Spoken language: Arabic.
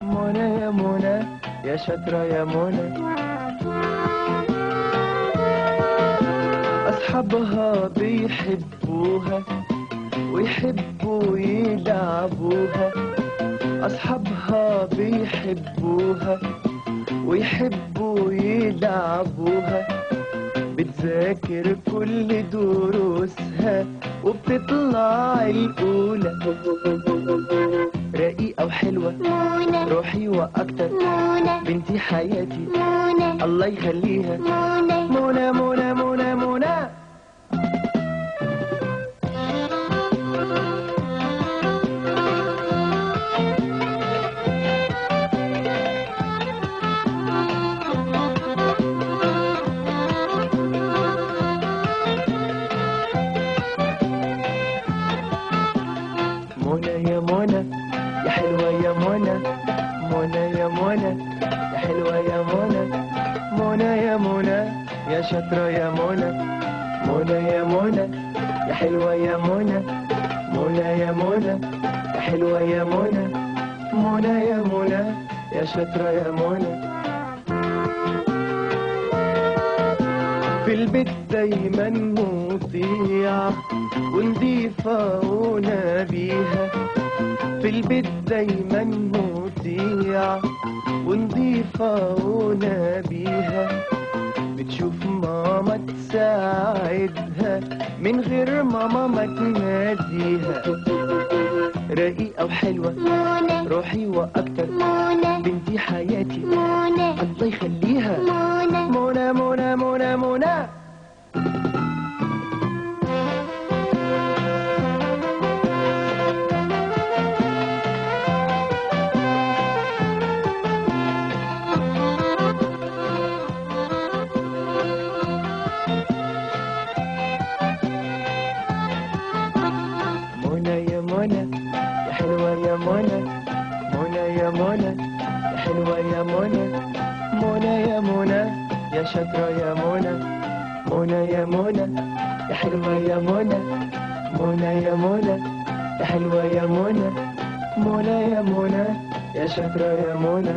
منى يا منى يا شاطرة يا منى، أصحابها بيحبوها ويحبوا يلعبوها. أصحابها بيحبوها ويحبوا يلعبوها. بتذاكر كل دروسها وبتطلع الأولى. رقيقة وحلوة منى، روحي وأكتر، منى، بنتي حياتي منى، الله يخليها. منى. منى منى منى منى. منى يا منى يا حلوة يا منى، منى يا منى يا حلوة يا منى، منى يا منى يا شاطرة يا منى، منى يا منى يا حلوة يا منى، منى يا منى يا حلوة يا منى، منى يا منى يا شاطرة يا منى. في البيت دايما مطيعة ونضيفة ونبيها. في البيت دايما مطيعة ونضيفة ونبيها. بتشوف ماما تساعدها من غير ماما ما تناديها. رقيقة وحلوة منى، روحي وأكتر، منى، بنتي حياتي منى، الله يخليها. منى. منى منى منى منى. منى يا منى يا حلوة يا منى، منى يا منى يا حلوة يا منى، منى يا منى يا شاطرة يا منى، منى يا منى يا حلوة يا منى، منى يا منى يا حلوة يا منى، منى يا منى يا شاطرة يا منى.